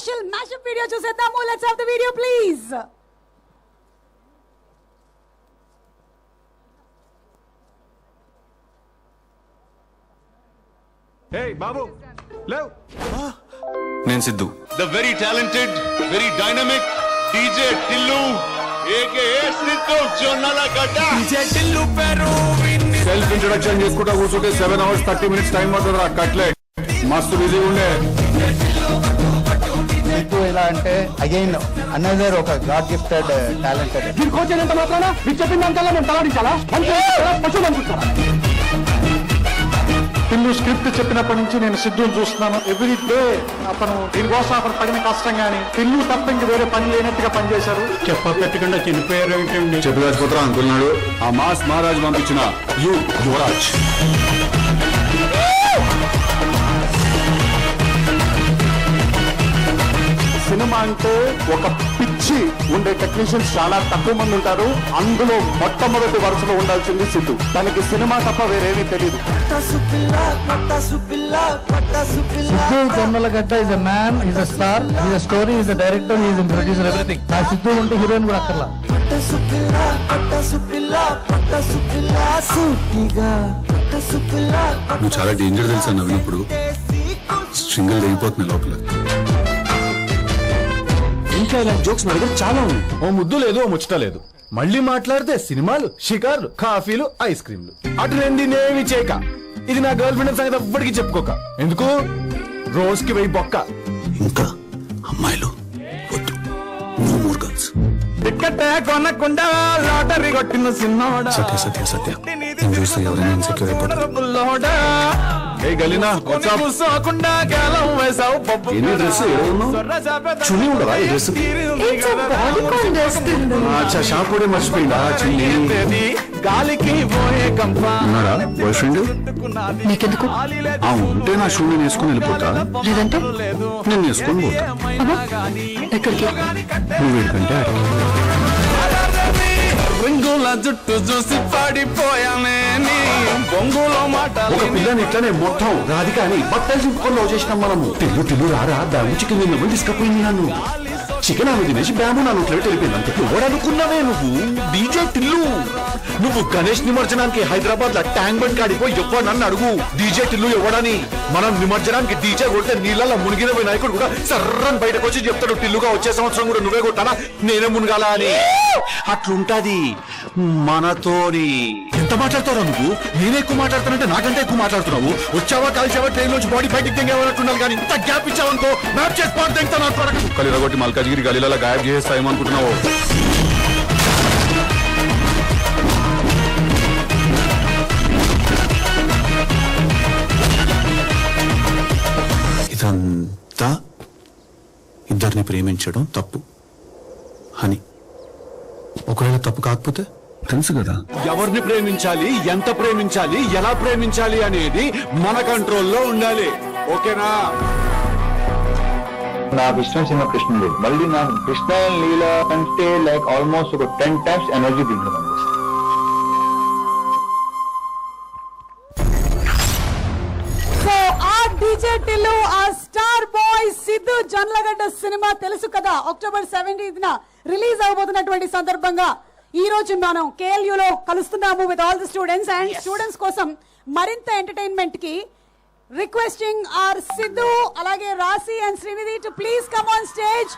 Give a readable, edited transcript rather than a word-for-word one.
Special mashup video చూసేద్దాము. Let's have the video please. Hey బాబు లేవ్. నేను Siddhu. The very talented, very dynamic DJ Tillu, aka Sidhu Jonnalagada. DJ Tillu పేరు self introduction చేసుకుంటా కూర్చుంటే 7 hours 30 minutes time అవుతుందిరా. Cutlet మస్తు busy ఉండే. సిద్ధు ఎలా అంటే అగైన్ అనదర్ ఒక గాడ్ గిఫ్టెడ్ టాలెంటెడ్. మీరు కోచ్ ఎంత మాత్రానా మీరు చెప్పిన దానికల్లా మేము తలాడించాలా? పశువులు అనుకుంటారా? పిల్లు స్క్రిప్ట్ చెప్పినప్పటి నుంచి నేను సిద్ధుని చూస్తున్నాను. ఎవ్రీ డే అతను దీనికోసం అతను పడిన కష్టం కానీ పిల్లు తప్ప ఇంక వేరే పని లేనట్టుగా పనిచేశారు. చెప్ప పెట్టకుండా చనిపోయారు ఏంటండి? చెప్పు రాజపుత్ర అనుకున్నాడు. ఆ మాస్ మహారాజ్ పంపించిన యువరాజ్. సినిమా అంటే ఒక పిచ్చి ఉండే టెక్నీషియన్స్ చాలా తక్కువ మంది ఉంటారు. అందులో మొట్టమొదటి వరుసలో ఉండాల్సింది సిద్ధు. తనకి సినిమా తప్ప వేరేమీ తెలియదు. Siddhu Jonnalagadda is a man, is a star, is a story, is a director, is a producer, everything. నా సిద్ధు ఉంటే హీరోయిన్ కూడా అక్కర్లా. నువ్వు చాలా డేంజర్ తెలుసా నవ్వినప్పుడు. స్ట్రింగల్ తెగిపోతుంది లోపల. ఇంకా ఇలాంటి జోక్స్ నా దగ్గర చాలా ఉన్నాయి. ఓ ముద్దు లేదు, ఓ ముచ్చట లేదు. మళ్ళీ మాట్లాడితే సినిమాలు, షికార్లు, కాఫీలు, ఐస్ క్రీమ్లు. అటు రెండినేవి చేయక ఇది నా గర్ల్ ఫ్రెండ్ సంగతి ఎవ్వడికి చెప్పుకోక. ఎందుకు? రోజుకి 1000 బొక్క. ఇంకా అమ్మాయిలు వద్దు. No more girls. టికెట్ కొనకుండా లాటరీ కొట్టిన సిన్నోడా. సత్య సత్య సత్య నేను చూస్తే ఎవరైనా ఇన్సెక్యూర్ అయిపోతారు. ఎన్ని డ్రెస్ చున్నీ ఉండవా? ఈ డ్రెస్ షాంపూడే మర్చిపోయిందా? గాలికి ఉన్నాడా బాయ్ ఫ్రెండ్? నీకెందుకు? ఉంటే నా షూ నేను వేసుకుని వెళ్ళిపోతా. లేదంటే నేను వేసుకొని పోతా. ఎక్కడికి? నువ్వు వీడికంటే రింగుల జుట్టు చూసి పడిపోయానే బొంగులో మాట. ఒక పిల్లని ఇట్లనే మొత్తం రాధిక అని బట్టలు చింపుకొని లవ్ చేసినాం మనము. తిల్లు రారా బ్యాంబు చికెన్ తిన్నాము తీసుకపోయింది. నన్ను చికెన్ ఆమె తినేసి బ్యాంబు నా నోట్లో వెళ్ళిపోయింది. అంతే. ఎవడనుకున్నావే నువ్వు? డీజే టిల్లు. నువ్వు గణేష్ నిమజ్జనానికి హైదరాబాద్ లో ట్యాంక్ బండ్ కాడిపోయి ఎవరు నన్ను అడుగు డీజే టిల్లు ఎవడని. మనం నిమజ్జనానికి డీజే కొడితే నీళ్ళలో మునిగిన నాయకుడు కూడా సర్రని బయటకు వచ్చి చెప్తాడు టిల్లుగా వచ్చే సంవత్సరం కూడా నువ్వే కొట్టానా నేనే మునగాల అని. అట్లుంటది మనతోని. ఎంత మాట్లాడతావు నువ్వు? నేనే ఎక్కువ మాట్లాడుతానంటే నాకంటే ఎక్కువ మాట్లాడుతున్నావు. వచ్చావా కలిసావా ట్రైన్ నుంచి బాడీ బయటికి తెంగేవాళ్ళట్టున్నారు కానీ ఇంత గ్యాప్ ఇచ్చావనుకో మ్యాప్ చేసి పాటు తెంగుతాను. కలిరగొట్టి మల్కాజ్గిరి గలీలలో గాయబ్ చేసేస్తాయేమనుకుంటున్నావు? ఇదంతా ఇద్దరిని ప్రేమించడం తప్పు అని. ఒకవేళ తప్పు కాకపోతే తెలుసు కదా ఎవరిని ప్రేమించాలి, ఎంత ప్రేమించాలి, ఎలా ప్రేమించాలి అనేది మన కంట్రోల్లో ఉండాలి. ఓకేనా? నాకు ఇష్టం సినిమా కృష్ణుడు. మళ్ళీ నాకు కృష్ణ లీల అంటే లైక్ ఆల్మోస్ట్ ఒక 10 times ఎనర్జీ దీంట్లో కనిపిస్తుంది. సో ఆ డీజే టిల్లు, ఆ star boy Siddhu Jonnalagadda cinema తెలుసు కదా, October 17th రిలీజ్ అవబోతున్నటువంటి సందర్భంగా ఈ రోజు మనం KLU లో కలుస్తున్నాము with all the students. And students కోసం మరింత ఎంటర్టైన్మెంట్ కి రిక్వెస్టింగ్ ఆర్ సిద్ధు అలాగే Rashi and Srinidhi to please come on stage.